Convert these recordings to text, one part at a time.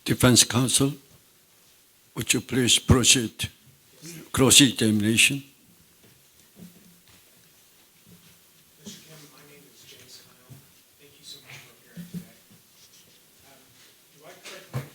Defense counsel, would you please proceed cross-examination? Mr. Kim, my name is James Kyle. Thank you so much for appearing today. Do I correctly?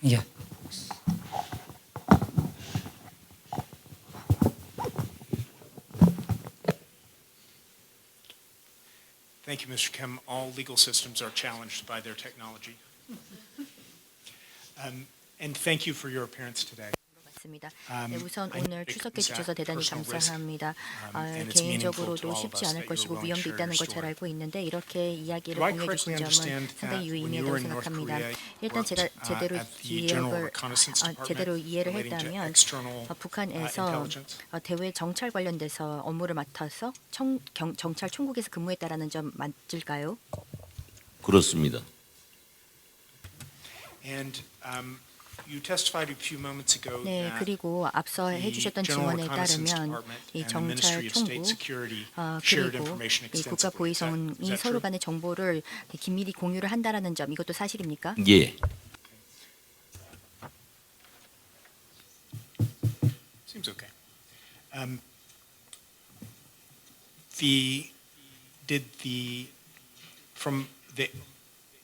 예. Thank you, Mr. Kim. All legal systems are challenged by their technology. And thank you for your appearance today. 맞습니다. 네, 우선 오늘 출석해 주셔서 대단히 감사합니다. 개인적으로도 쉽지 않을 것이고 위험도 있다는 걸 잘 알고 있는데 이렇게 이야기를 공유해 주신 점은 상당히 유의미하다고 생각합니다. 일단 제가 제대로 이해를 했다면 북한에서 대외 정찰 관련돼서 업무를 맡아서 정찰 총국에서 근무했다라는 점 맞을까요? 그렇습니다. And you testified a few moments ago 네, that 그리고 앞서 해주셨던 증언에 따르면 이 정찰 총국 그리고 이 국가보위성이 서로 간의 정보를 긴밀히 공유를 한다라는 점 이것도 사실입니까? 예. Seems okay.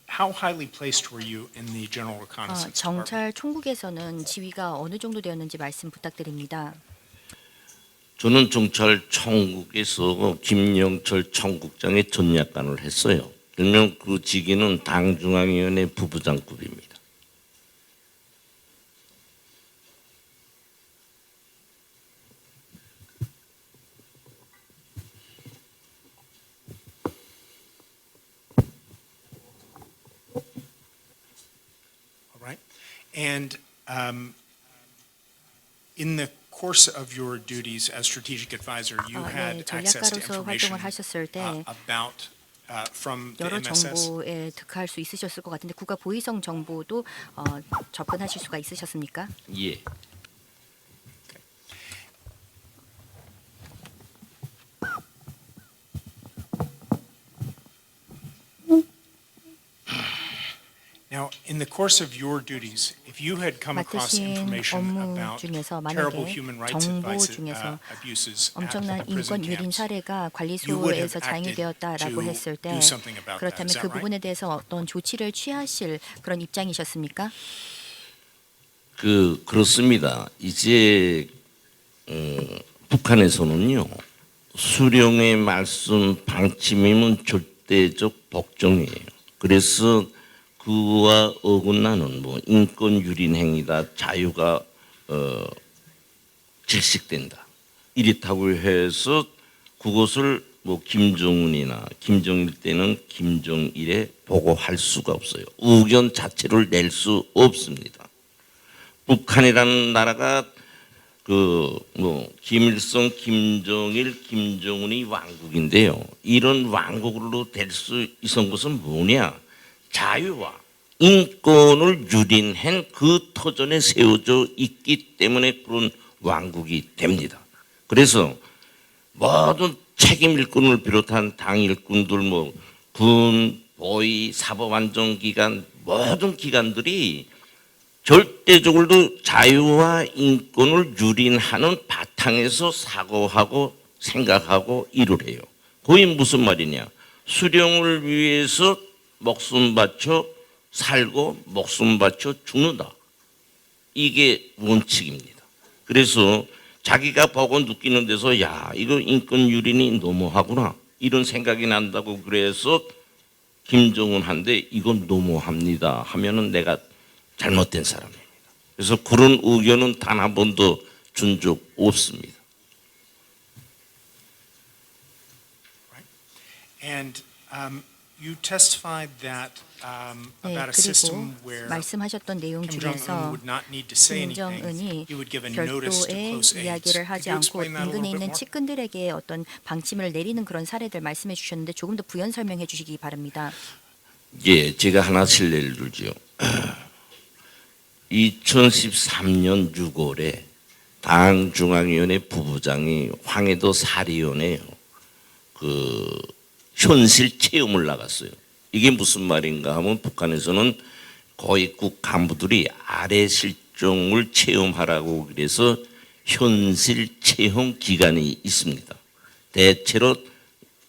How highly placed were you in the General Reconnaissance Department? 정찰 총국에서는 지위가 어느 정도 되었는지 말씀 부탁드립니다. 저는 정찰청국에서 김영철 청국장의 전략관을 했어요. 일명 그 직위는 당중앙위원회 부부장급입니다. And in the course of your duties as strategic advisor, you had access to 전략가로서 information 활동을 하셨을 때 about from the 여러 MSS. 정보에 득할 수 있으셨을 것 같은데 국가 보위성 정보도 접근하실 수가 있으셨습니까? 예. Now, in the course of your duties, if you had come across 맡으신 information 업무 about 중에서 terrible 만약에 human rights 정보 중에서 abuses at 엄청난 prison 인권 유린 camps, 사례가 you would have 관리소에서 자행이 acted 되었다라고 to 했을 때 do something about that. 그렇다면 Is 그 that right? 부분에 대해서 어떤 조치를 취하실 그런 입장이셨습니까? 그렇습니다. 이제 북한에서는요. 수령의 말씀 방침이면 절대적 복종이에요. 그래서 그와 어긋나는 인권 유린 행위다, 자유가 질식된다. 이렇다고 해서 그것을 김정은이나 김정일 때는 김정일에 보고할 수가 없어요. 의견 자체를 낼 수 없습니다. 북한이라는 나라가 김일성, 김정일, 김정은이 왕국인데요. 이런 왕국으로 될 수 있었던 것은 뭐냐? 자유와 인권을 유린한 그 터전에 세워져 있기 때문에 그런 왕국이 됩니다. 그래서 모든 책임 일꾼을 비롯한 당 일꾼들, 군, 보위, 사법안정기관 모든 기관들이 절대적으로 자유와 인권을 유린하는 바탕에서 사고하고 생각하고 일을 해요. 그게 무슨 말이냐? 수령을 위해서 목숨 바쳐 살고 목숨 바쳐 죽는다. 이게 원칙입니다. 그래서 자기가 보고 느끼는 데서 이거 인권 유린이 너무하구나 이런 생각이 난다고 그래서 김정은한테 이건 너무합니다 하면은 내가 잘못된 사람입니다. 그래서 그런 의견은 단 한 번도 준 적 없습니다. And You testified that 네, about a 그리고 system where 말씀하셨던 내용 Kim Jong-un 중에서 would not need to say anything. 김정은이 He would give a notice to 별도의 close aides. 이야기를 Could 하지 you 않고 explain that a 인근에 little bit 있는 more? 측근들에게 어떤 방침을 내리는 그런 사례들 말씀해 주셨는데 조금 더 부연 설명해 주시기 바랍니다. 예, 제가 하나 실례를 들지요. 2013년 6월에 당 중앙위원회 부부장이 황해도 사리원에 그 현실 체험을 나갔어요. 이게 무슨 말인가 하면 북한에서는 고위급 간부들이 아래 실종을 체험하라고 그래서 현실 체험 기간이 있습니다. 대체로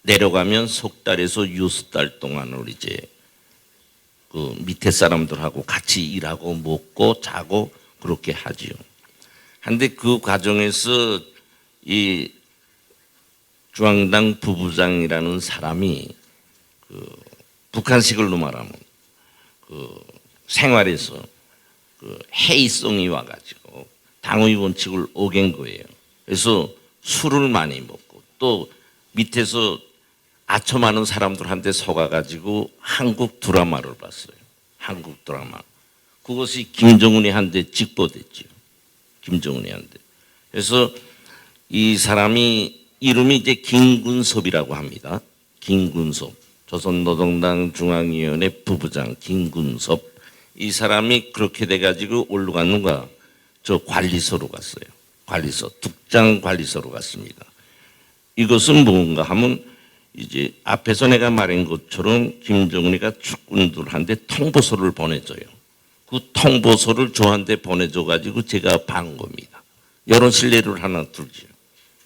내려가면 석 달에서 6달 동안을 이제 그 밑에 사람들하고 같이 일하고 먹고 자고 그렇게 하지요. 한데 그 과정에서 이 중앙당 부부장이라는 사람이 그 북한식으로 말하면 그 생활에서 그 해이성이 와가지고 당의 원칙을 어긴 거예요. 그래서 술을 많이 먹고 또 밑에서 아첨하는 사람들한테 속아가지고 한국 드라마를 봤어요. 한국 드라마. 그것이 김정은이 한테 직보됐죠. 김정은이 한테. 그래서 이 사람이 이름이 이제 김군섭이라고 합니다. 김군섭. 조선노동당 중앙위원회 부부장 김군섭. 이 사람이 그렇게 돼가지고 올라 갔는가? 저 관리소로 갔어요. 관리소. 득장 관리소로 갔습니다. 이것은 뭔가 하면 이제 앞에서 내가 말한 것처럼 김정은이가 측근들한테 통보서를 보내줘요. 그 통보서를 저한테 보내줘가지고 제가 반 겁니다. 이런 실례를 하나 들죠.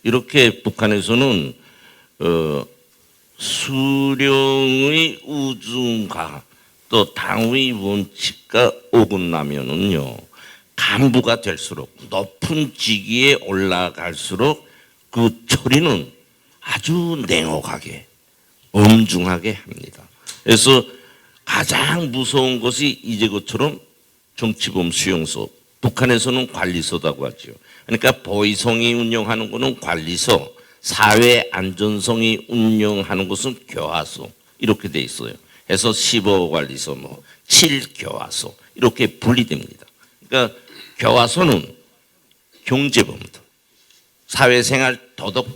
이렇게 북한에서는 수령의 우중과 또 당의 원칙과 어긋나면은요 간부가 될수록 높은 직위에 올라갈수록 그 처리는 아주 냉혹하게 엄중하게 합니다. 그래서 가장 무서운 것이 이제 것처럼 정치범 수용소, 북한에서는 관리소라고 하죠. 그러니까 보위성이 운영하는 것은 관리소, 사회안전성이 운영하는 것은 교화소 이렇게 돼 있어요. 그래서 15관리소, 7교화소 이렇게 분리됩니다. 그러니까 교화소는 경제범들, 사회생활 도덕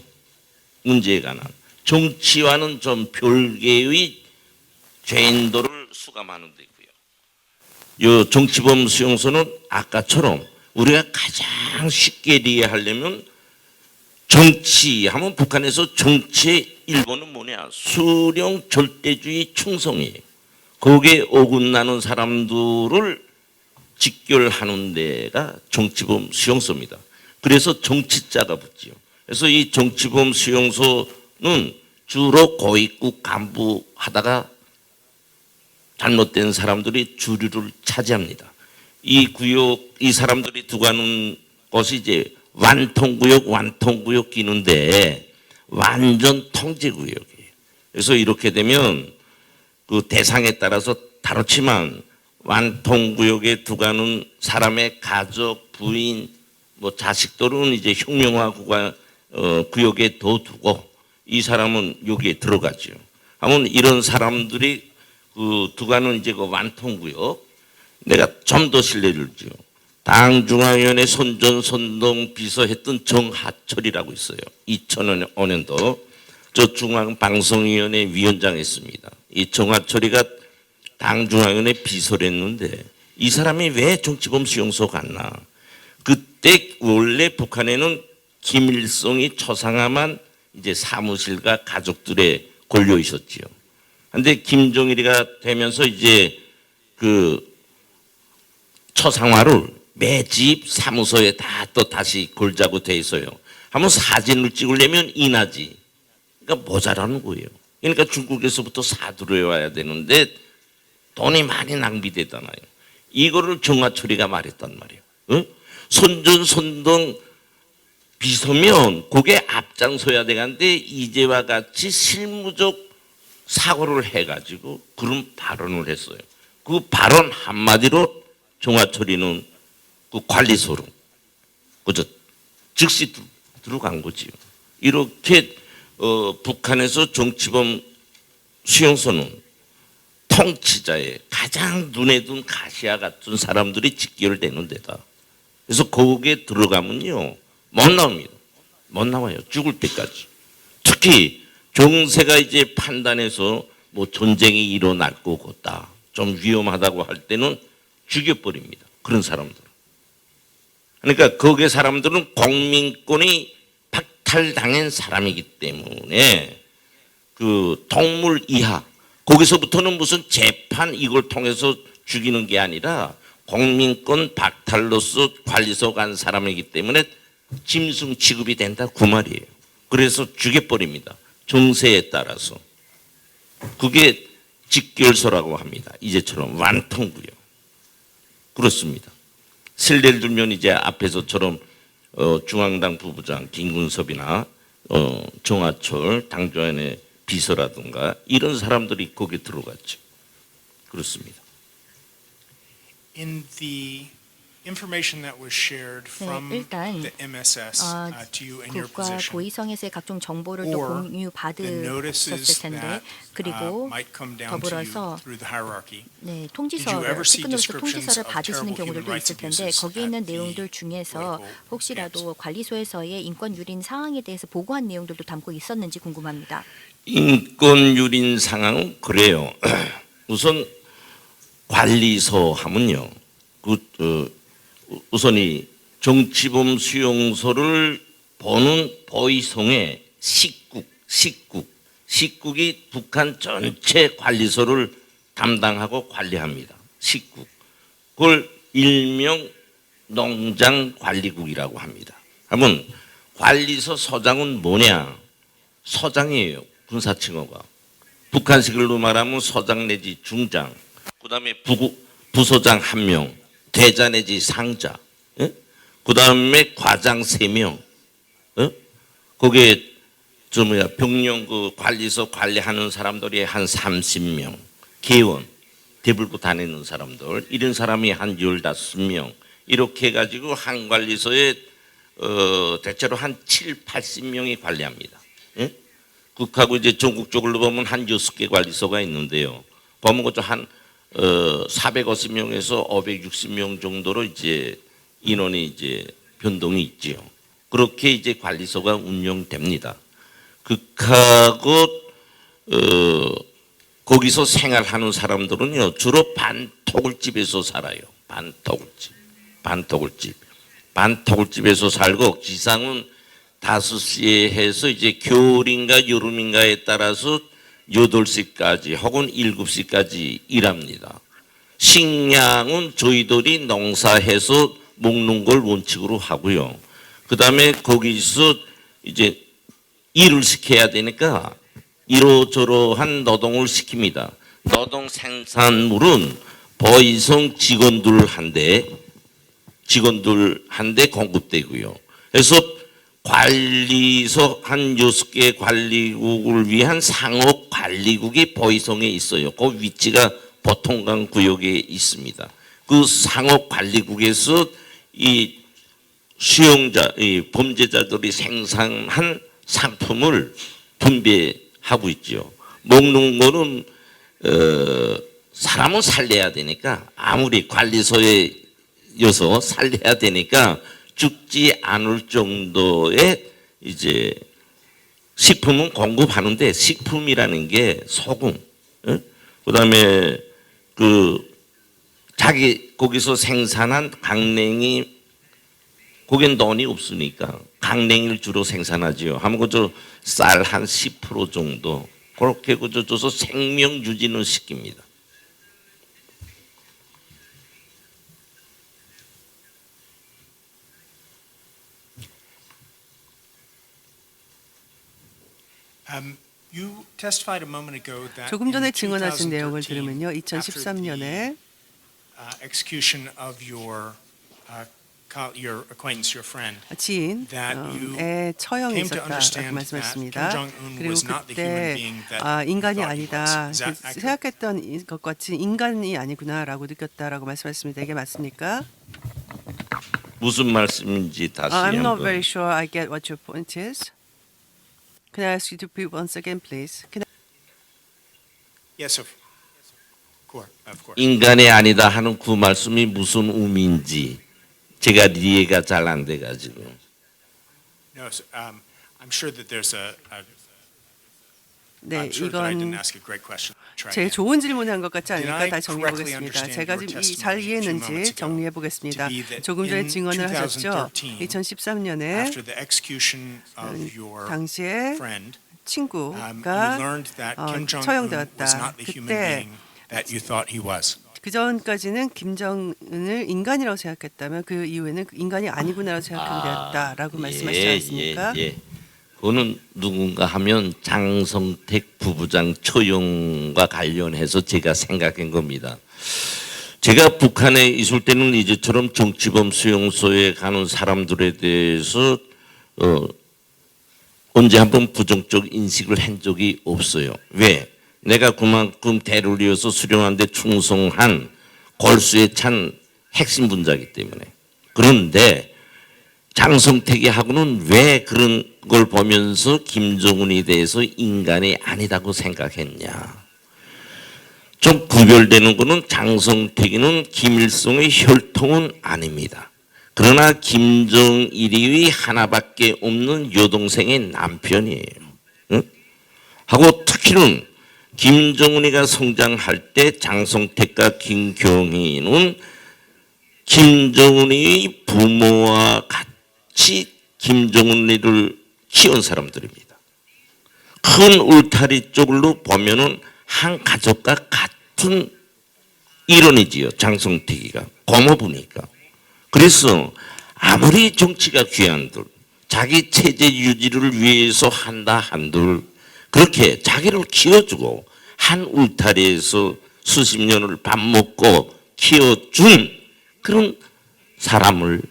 문제에 관한 정치와는 좀 별개의 죄인들을 수감하는 데고요. 이 정치범 수용소는 아까처럼 우리가 가장 쉽게 이해하려면 정치하면 북한에서 정치의 일본은 뭐냐? 수령 절대주의 충성이에요. 거기에 어긋나는 사람들을 직결하는 데가 정치범 수용소입니다. 그래서 정치자가 붙지요. 그래서 이 정치범 수용소는 주로 고위급 간부 하다가 잘못된 사람들이 주류를 차지합니다. 이 구역, 이 사람들이 두가는 것이 이제 완통구역 끼는데 완전 통제구역이에요. 그래서 이렇게 되면 그 대상에 따라서 다르지만 완통구역에 두가는 사람의 가족, 부인, 뭐 자식들은 이제 혁명화 구역에 더 두고 이 사람은 여기에 들어가죠. 하면 이런 사람들이 그 두가는 이제 그 완통구역 내가 좀 더 신뢰를 줘. 당 중앙위원회 선전 비서했던 정하철이라고 있어요. 2005년도 저 중앙방송위원회 위원장 했습니다. 이 정하철이가 당 중앙위원회 비서를 했는데 이 사람이 왜 정치범 수용소 갔나? 그때 원래 북한에는 김일성이 초상화만 이제 사무실과 가족들의 걸려 있었지요. 근데 김정일이가 되면서 이제 그 초상화를 매 집 사무소에 다 또 다시 걸자고 돼 있어요. 한번 사진을 찍으려면 인하지. 그러니까 모자라는 거예요. 그러니까 중국에서부터 사들여 와야 되는데 돈이 많이 낭비되잖아요. 이거를 정화철이가 말했단 말이에요. 어? 선전 비서면 그게 앞장서야 되는데 이제와 같이 실무적 사고를 해가지고 그런 발언을 했어요. 그 발언 한마디로 정화철이는 그 관리소로 그저 즉시 들어간 거지요. 이렇게 북한에서 정치범 수용소는 통치자의 가장 눈에 둔 가시와 같은 사람들이 직결되는 데다. 그래서 거기에 들어가면요 못 나옵니다. 못 나와요. 죽을 때까지. 특히 정세가 이제 판단해서 뭐 전쟁이 일어날 것 같다, 좀 위험하다고 할 때는 죽여버립니다. 그런 사람들. 그러니까 거기에 사람들은 국민권이 박탈당한 사람이기 때문에 그 동물 이하, 거기서부터는 무슨 재판 이걸 통해서 죽이는 게 아니라 국민권 박탈로서 관리소 간 사람이기 때문에 짐승 취급이 된다 그 말이에요. 그래서 죽여버립니다. 정세에 따라서. 그게 직결소라고 합니다. 이제처럼 완통구요. 그렇습니다. 실례를 들면 이제 앞에서처럼 중앙당 부부장 김근섭이나 정하철 당조연의 비서라든가 이런 사람들이 거기에 들어갔죠. 그렇습니다. In the information that was shared from 일단, the MSS to you in your 국가 position, 보위성에서의 각종 정보를 또 or the 공유받으셨을 notices 텐데, that 그리고 might come down to you 더불어서 through the hierarchy. 네, Did you ever see 측근으로서 descriptions 통지서를 of 받으시는 terrible 경우들도 human rights 있을 텐데 abuses 거기에 있는 at the 내용들 중에서 political 혹시라도 camps? 관리소에서의 인권 유린 상황에 대해서 보고한 내용들도 담고 있었는지 궁금합니다. 인권 유린 상황은 그래요. 우선 관리소 하면요. 우선이 정치범 수용소를 보는 보위성의 식국이 북한 전체 관리소를 담당하고 관리합니다. 식국. 그걸 일명 농장관리국이라고 합니다. 그러면 관리소 서장은 뭐냐? 서장이에요. 군사칭호가. 북한식으로 말하면 서장 내지 중장. 그 다음에 부소장 1명. 대자 내지 상자. 그 다음에 과장 3명. 거기에 병령 그 관리소 관리하는 사람들이 한 30명. 개원. 대불고 다니는 사람들. 이런 사람이 한 15명. 이렇게 해가지고 한 관리소에 대체로 한 7, 80명이 관리합니다. 국하고 이제 전국적으로 보면 한 6개 관리소가 있는데요. 보면 그저 한 450명에서 560명 정도로 이제 인원이 이제 변동이 있지요. 그렇게 이제 관리소가 운영됩니다. 극하고 거기서 생활하는 사람들은요 주로 반토굴집에서 살아요. 반토굴집에서 살고 기상은 5시에 해서 이제 겨울인가 여름인가에 따라서 8시까지 혹은 7시까지 일합니다. 식량은 저희들이 농사해서 먹는 걸 원칙으로 하고요. 그 다음에 거기서 이제 일을 시켜야 되니까 이러저러한 노동을 시킵니다. 노동 생산물은 보위성 직원들한테 공급되고요. 그래서 관리소 한 6개 관리국을 위한 상업 관리국이 보위성에 있어요. 그 위치가 보통강 구역에 있습니다. 그 상업 관리국에서 이 수용자, 이 범죄자들이 생산한 상품을 분배하고 있죠. 먹는 거는 사람은 살려야 되니까 아무리 관리소에서 살려야 되니까 죽지 않을 정도의 이제 식품은 공급하는데 식품이라는 게 소금, 그다음에 자기 거기서 생산한 강냉이 거긴 돈이 없으니까 강냉이를 주로 생산하지요. 하면 그저 쌀 한 10% 정도 그렇게 그저 줘서 생명 유지는 시킵니다. You testified a moment ago that 조금 전에 in 증언하신 내용을 2013, 들으면요, after 2013년에 the execution of your acquaintance, your friend, 지인의 처형이 came to 있었다라고 understand 말씀하셨습니다. that Kim Jong-un 그리고 was not the human 그때 being that 인간이 he thought he 아니다, was. Is that accurate? 생각했던 것 같이 인간이 아니구나라고 느꼈다라고 말씀하셨습니다. 이게 맞습니까? 무슨 말씀인지 다시 I'm not 한번. very sure I get what your point is. Can I ask you to repeat once again, please? Yes, sir. 인간이 아니다 하는 그 말씀이 무슨 의미인지 제가 이해가 잘 안 돼가지고. No, so, I'm sure that there's 네, I'm sure that I didn't 이건 ask a great question. Try 제 again. 좋은 질문을 한 것 같지 Did 않으니까 I 다시 정리해 correctly 보겠습니다. understand 제가 your 지금 잘 testimony a few 이해했는지 moments ago 정리해 보겠습니다. to be that 조금 전에 in 증언을 하셨죠. 2013, 2013년에 After the execution of your 당시에 friend, you 친구가 learned that Kim Jong-un 처형되었다. was not the human 그때 being that you thought he was. 그 전까지는 김정은을 인간이라고 생각했다면 그 이후에는 인간이 아니구나라고 생각하게 되었다라고 말씀하시지 않습니까? 예. 그거는 누군가 하면 장성택 부부장 처형과 관련해서 제가 생각한 겁니다. 제가 북한에 있을 때는 이제처럼 정치범 수용소에 가는 사람들에 대해서 언제 한번 부정적 인식을 한 적이 없어요. 왜? 내가 그만큼 대를 이어서 수령하는데 충성한 골수에 찬 핵심 분자이기 때문에. 그런데 장성택이 하고는 왜 그런 걸 보면서 김정은에 대해서 인간이 아니다고 생각했냐. 좀 구별되는 것은 장성택이는 김일성의 혈통은 아닙니다. 그러나 김정일이 하나밖에 없는 여동생의 남편이에요. 응? 하고 특히는 김정은이가 성장할 때 장성택과 김경희는 김정은의 부모와 같이 김정은이를 키운 사람들입니다. 큰 울타리 쪽으로 보면은 한 가족과 같은 일원이지요. 장성택이가 고모부니까. 그래서 아무리 정치가 귀한들 자기 체제 유지를 위해서 한다 한들 그렇게 자기를 키워주고 한 울타리에서 수십 년을 밥 먹고 키워준 그런 사람을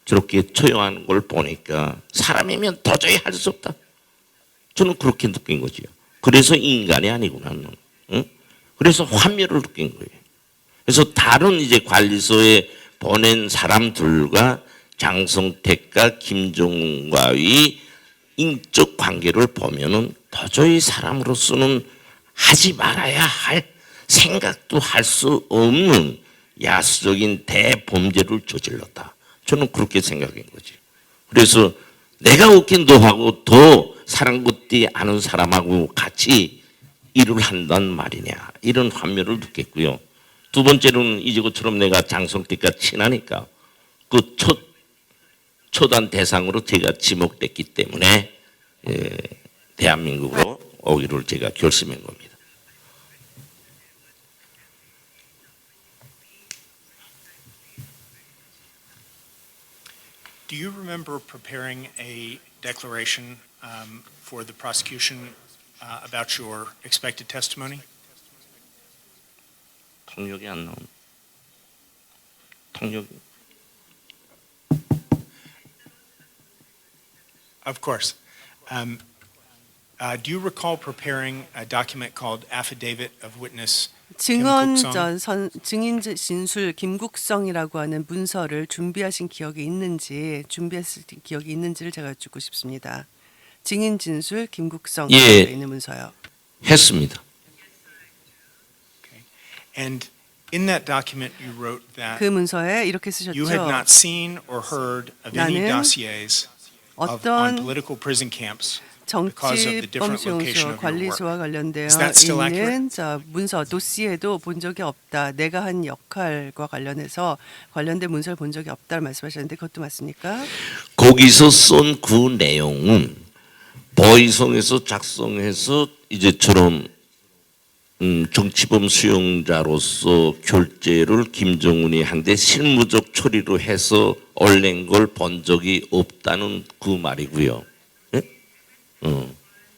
저렇게 처형하는 걸 보니까 사람이면 도저히 할 수 없다. 저는 그렇게 느낀 거지요. 그래서 인간이 아니구나. 응? 그래서 환멸을 느낀 거예요. 그래서 다른 이제 관리소에 보낸 사람들과 장성택과 김정은과의 인적 관계를 보면은 도저히 사람으로서는 하지 말아야 할 생각도 할 수 없는 야수적인 대범죄를 저질렀다. 저는 그렇게 생각한 거지. 그래서 내가 어떻게 너하고 더 사랑받지 않은 사람하고 같이 일을 한단 말이냐. 이런 환멸을 느꼈고요. 두 번째로는 이제처럼 내가 장성택과 친하니까 그 초단 대상으로 제가 지목됐기 때문에 대한민국으로 오기를 제가 결심한 겁니다. Do you remember preparing a declaration for the prosecution about your expected testimony? 통역이 안 나오네. 통역이. Of course. Do you recall preparing a document called Affidavit of Witness 증인 진술 김국성이라고 하는 문서를 준비하신 기억이 있는지 준비했을 기억이 있는지를 제가 여쭙고 싶습니다. 증인 진술 김국성 예. 있는 문서요. 했습니다. Okay. And in that document you wrote that 그 문서에 이렇게 쓰셨죠. you had not seen or heard of any 나는 dossiers on 어떤 political prison camps because of the different location 정치범수용소 of your 관리소와 work. 관련되어 Is that still 있는 문서 도시에도 본 적이 없다. 내가 한 역할과 관련해서 관련된 문서를 본 적이 없다를 말씀하셨는데 그것도 맞습니까? 거기서 쓴 그 내용은 보이성에서 작성해서 이제처럼 정치범 수용자로서 결재를 김정은이 한데 실무적 처리로 해서 올린 걸 본 적이 없다는 그 말이고요.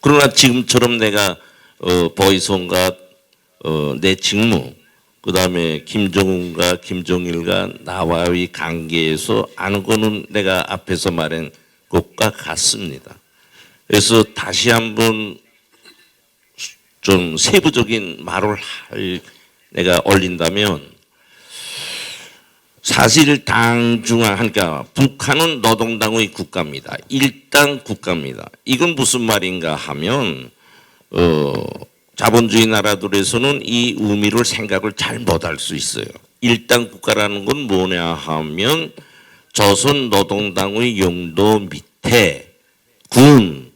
그러나 지금처럼 내가 보이성과 내 직무, 그 다음에 김정은과 김정일과 나와의 관계에서 아는 거는 내가 앞에서 말한 것과 같습니다. 그래서 다시 한번 좀 세부적인 말을 내가 올린다면 사실 그러니까 북한은 노동당의 국가입니다. 일당 국가입니다. 이건 무슨 말인가 하면 자본주의 나라들에서는 이 의미를 생각을 잘 못할 수 있어요. 일당 국가라는 건 뭐냐 하면 조선 노동당의 용도 밑에 군,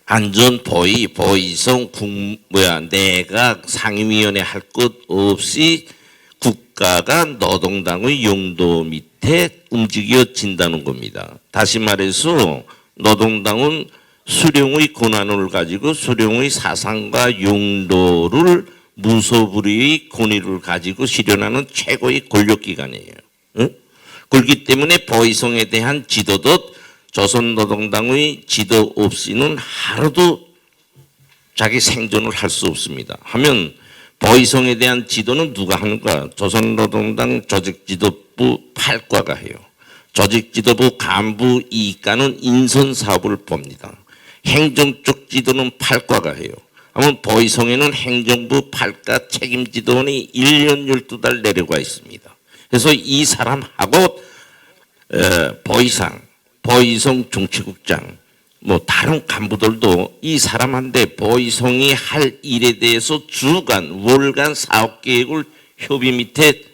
안전 보위성 내각 상임위원회 할 것 없이 국가가 노동당의 용도 밑에 움직여진다는 겁니다. 다시 말해서 노동당은 수령의 권한을 가지고 수령의 사상과 용도를 무소불위의 권위를 가지고 실현하는 최고의 권력기관이에요. 응? 그렇기 때문에 보위성에 대한 지도도 조선노동당의 지도 없이는 하루도 자기 생존을 할 수 없습니다. 하면 보위성에 대한 지도는 누가 하는가? 조선노동당 조직지도부 8과가 해요. 조직지도부 간부 2과는 인선사업을 봅니다. 행정 쪽 지도는 8과가 해요. 하면 보위성에는 행정부 8과 책임지도원이 1년 12달 내려가 있습니다. 그래서 이 사람하고 보위성 정치국장 다른 간부들도 이 사람한테 보위성이 할 일에 대해서 주간, 월간 사업 계획을 협의 밑에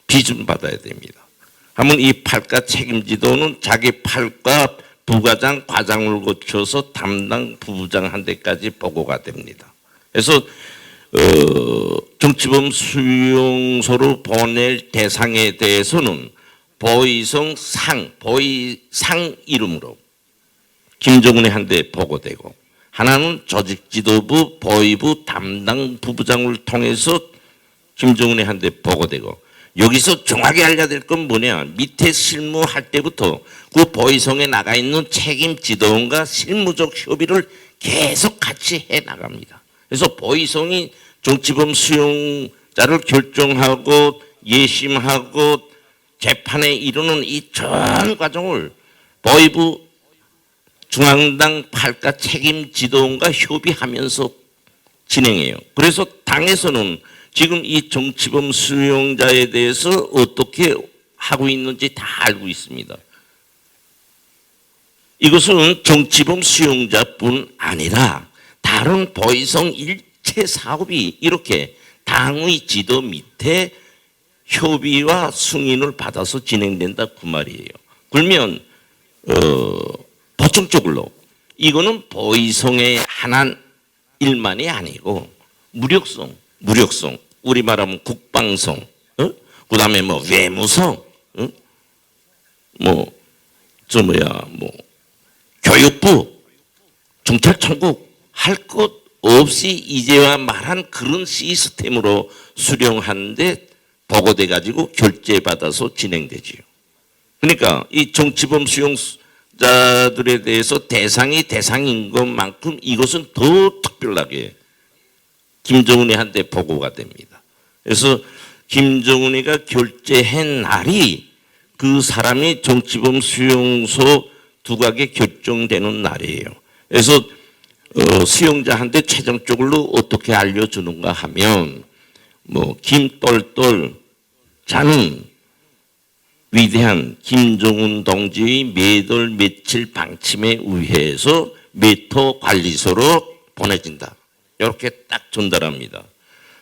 비준받아야 됩니다. 하면 이 8과 책임지도는 자기 8과 부과장, 과장을 거쳐서 담당 부부장한테까지 보고가 됩니다. 그래서 정치범 수용소로 보낼 대상에 대해서는 보위성 보위상 이름으로 김정은이 한테 보고되고, 하나는 조직지도부 보위부 담당 부부장을 통해서 김정은이 한테 보고되고, 여기서 정확히 알려야 될 건 뭐냐, 밑에 실무할 때부터 그 보위성에 나가 있는 책임 지도원과 실무적 협의를 계속 같이 해 나갑니다. 그래서 보위성이 정치범 수용자를 결정하고 예심하고 재판에 이르는 이 전 과정을 보위부 중앙당 8과 책임 지도원과 협의하면서 진행해요. 그래서 당에서는 지금 이 정치범 수용자에 대해서 어떻게 하고 있는지 다 알고 있습니다. 이것은 정치범 수용자뿐 아니라 다른 보위성 일체 사업이 이렇게 당의 지도 밑에 협의와 승인을 받아서 진행된다 그 말이에요. 그러면 보충적으로 이거는 보위성의 하나 일만이 아니고 무력성, 우리 말하면 국방성, 그다음에 외무성, 교육부, 경찰청국 할 것 없이 이제와 말한 그런 시스템으로 수령하는데 보고돼 가지고 결재받아서 진행되지요. 그러니까 이 정치범 수용자들에 대해서 대상인 것만큼 이것은 더 특별하게 김정은이 한테 보고가 됩니다. 그래서 김정은이가 결재한 날이 그 사람이 정치범 수용소 두각에 결정되는 날이에요. 그래서 수용자한테 최종적으로 어떻게 알려주는가 하면 김똘똘 자는 위대한 김정은 동지의 매달 며칠 방침에 의해서 메토 관리소로 보내진다. 이렇게 딱 전달합니다.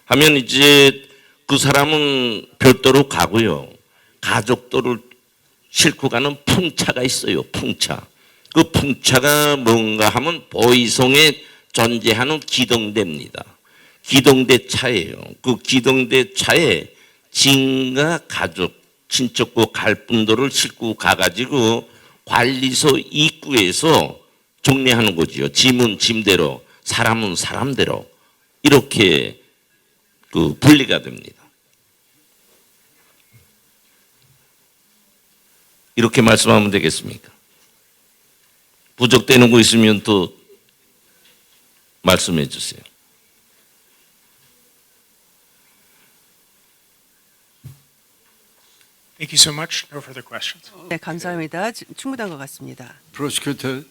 하면 이제 그 사람은 별도로 가고요. 가족들을 싣고 가는 풍차가 있어요. 풍차. 그 풍차가 뭔가 하면 보위성에 존재하는 기동대입니다. 기동대 차예요. 그 기동대 차에 진과 가족, 친척과 갈 분들을 싣고 가가지고 관리소 입구에서 정리하는 거지요. 짐은 짐대로, 사람은 사람대로 이렇게 분리가 됩니다. 이렇게 말씀하면 되겠습니까? 부족되는 거 있으면 또 말씀해 주세요. Thank you so much. No further questions. 네, 감사합니다. 충분한 것 같습니다. Prosecutor